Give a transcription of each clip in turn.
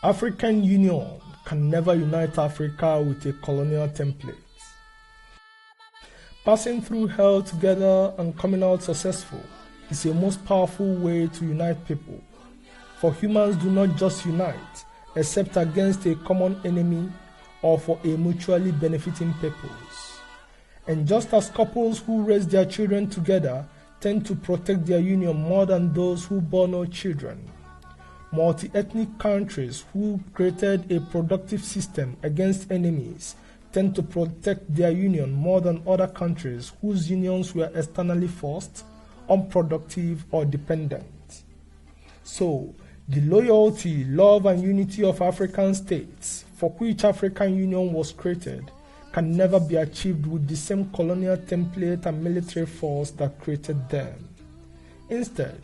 African Union can never unite Africa with a colonial template. Passing through hell together and coming out successful is a most powerful way to unite people. For humans do not just unite, except against a common enemy or for a mutually benefiting purpose. And just as couples who raise their children together tend to protect their union more than those who bore no children, multi-ethnic countries who created a productive system against enemies tend to protect their union more than other countries whose unions were externally forced, unproductive, or dependent. So, the loyalty, love, and unity of African states, for which African Union was created, can never be achieved with the same colonial template and military force that created them. Instead,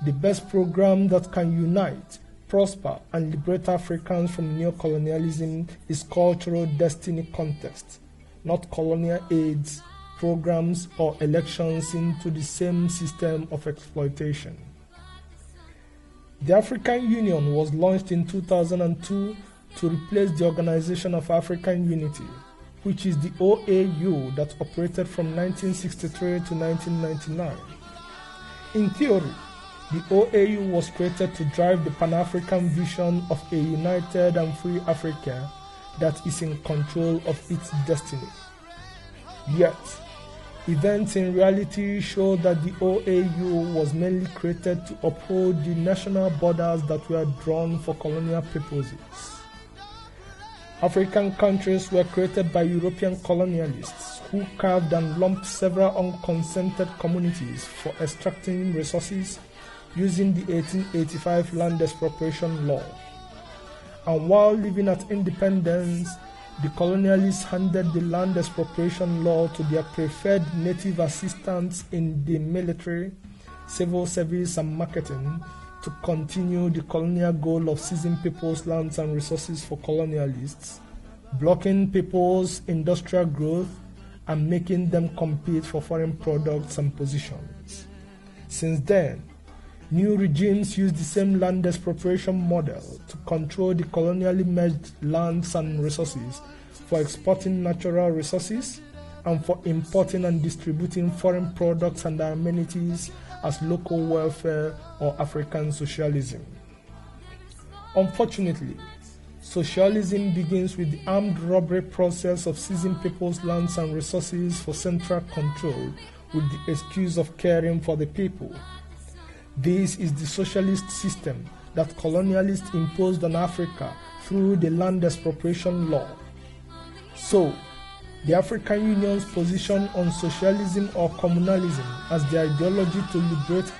the best program that can unite, prosper, and liberate Africans from neocolonialism is cultural destiny contest, not colonial aids, programs, or elections into the same system of exploitation. The African Union was launched in 2002 to replace the Organization of African Unity, which is the OAU that operated from 1963 to 1999. In theory, the OAU was created to drive the Pan-African vision of a united and free Africa that is in control of its destiny. Yet, events in reality show that the OAU was mainly created to uphold the national borders that were drawn for colonial purposes. African countries were created by European colonialists who carved and lumped several unconsented communities for extracting resources using the 1885 Land Expropriation Law. And while living at independence, the colonialists handed the Land Expropriation Law to their preferred native assistants in the military, civil service, and marketing to continue the colonial goal of seizing people's lands and resources for colonialists, blocking people's industrial growth, and making them compete for foreign products and positions. Since then, new regimes use the same land expropriation model to control the colonially merged lands and resources for exporting natural resources and for importing and distributing foreign products and amenities as local welfare or African socialism. Unfortunately, socialism begins with the armed robbery process of seizing people's lands and resources for central control with the excuse of caring for the people. This is the socialist system that colonialists imposed on Africa through the Land Expropriation Law. So, the African Union's position on socialism or communalism as the ideology to liberate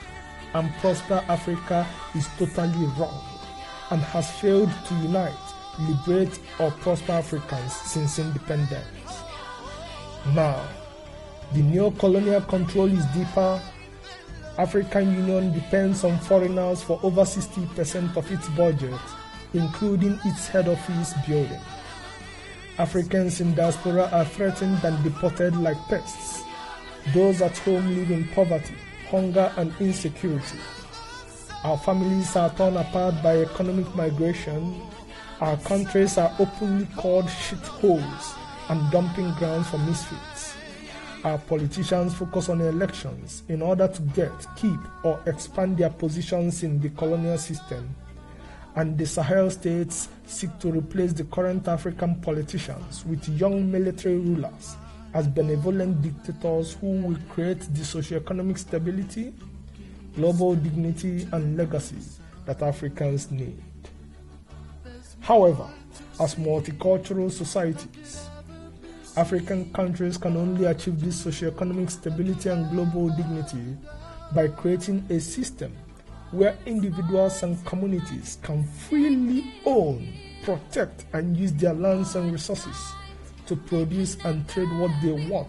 and prosper Africa is totally wrong and has failed to unite, liberate, or prosper Africans since independence. Now, the neo-colonial control is deeper. African Union depends on foreigners for over 60% of its budget, including its head office building. Africans in diaspora are threatened and deported like pests. Those at home live in poverty, hunger, and insecurity. Our families are torn apart by economic migration. Our countries are openly called shitholes and dumping grounds for misfits. Our politicians focus on elections in order to get, keep, or expand their positions in the colonial system. And the Sahel states seek to replace the current African politicians with young military rulers as benevolent dictators who will create the socioeconomic stability, global dignity, and legacy that Africans need. However, as multicultural societies, African countries can only achieve this socioeconomic stability and global dignity by creating a system where individuals and communities can freely own, protect, and use their lands and resources to produce and trade what they want,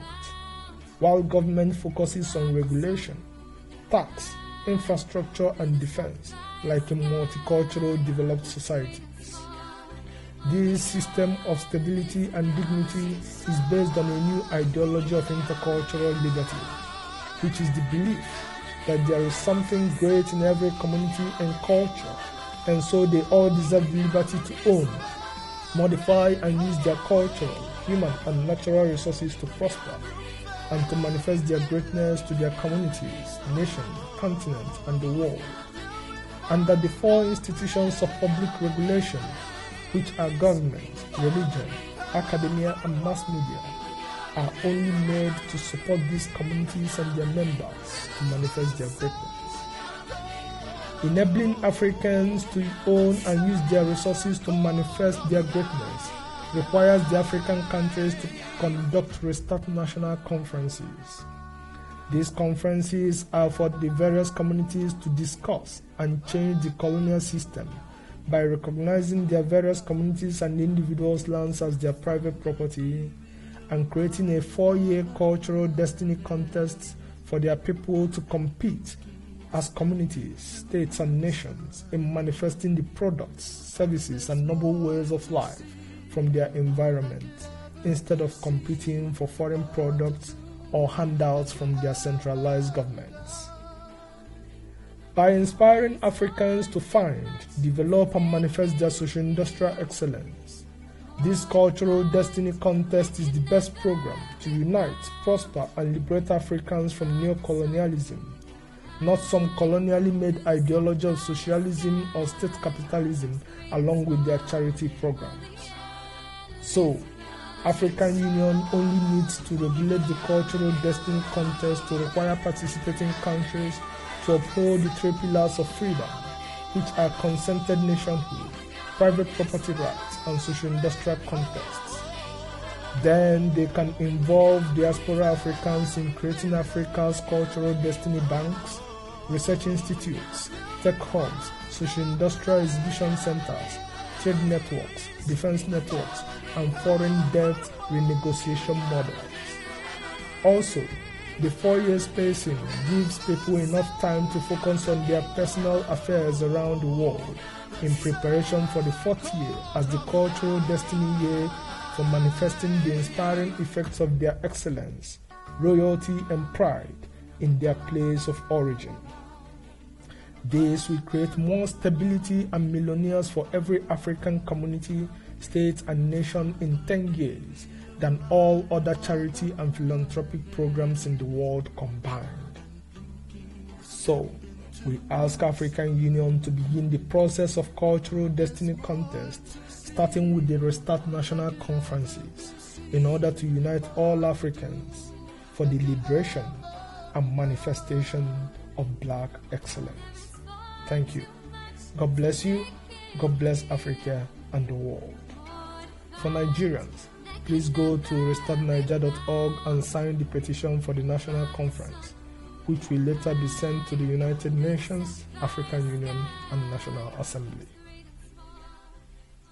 while government focuses on regulation, tax, infrastructure, and defense, like in multicultural developed societies. This system of stability and dignity is based on a new ideology of intercultural liberty, which is the belief that there is something great in every community and culture, and so they all deserve the liberty to own, modify and use their cultural, human and natural resources to prosper and to manifest their greatness to their communities, nation, continent, and the world. And that the four institutions of public regulation, which are government, religion, academia, and mass media, are only made to support these communities and their members to manifest their greatness. Enabling Africans to own and use their resources to manifest their greatness requires the African countries to conduct restart national conferences. These conferences are for the various communities to discuss and change the colonial system by recognizing their various communities and individuals' lands as their private property and creating a 4-year cultural destiny contest for their people to compete as communities, states, and nations in manifesting the products, services, and noble ways of life from their environment instead of competing for foreign products or handouts from their centralized governments. By inspiring Africans to find, develop, and manifest their socio-industrial excellence, this cultural destiny contest is the best program to unite, prosper, and liberate Africans from neocolonialism, not some colonially made ideology of socialism or state capitalism along with their charity programs. So, African Union only needs to regulate the cultural destiny contest to require participating countries to uphold the 3 pillars of freedom, which are consented nationhood, private property rights, and socio-industrial contests. Then they can involve diaspora Africans in creating Africa's cultural destiny banks, research institutes, tech hubs, socio-industrial exhibition centers, trade networks, defense networks, and foreign debt renegotiation models. Also, the 4-year spacing gives people enough time to focus on their personal affairs around the world in preparation for the 4th year as the cultural destiny year for manifesting the inspiring effects of their excellence, royalty, and pride in their place of origin. This will create more stability and millionaires for every African community, state, and nation in 10 years than all other charity and philanthropic programs in the world combined. So, we ask African Union to begin the process of cultural destiny contests, starting with the restart national conferences, in order to unite all Africans for the liberation and manifestation of Black excellence. Thank you. God bless you. God bless Africa and the world. For Nigerians, please go to restartniger.org and sign the petition for the national conference, which will later be sent to the United Nations, African Union, and National Assembly.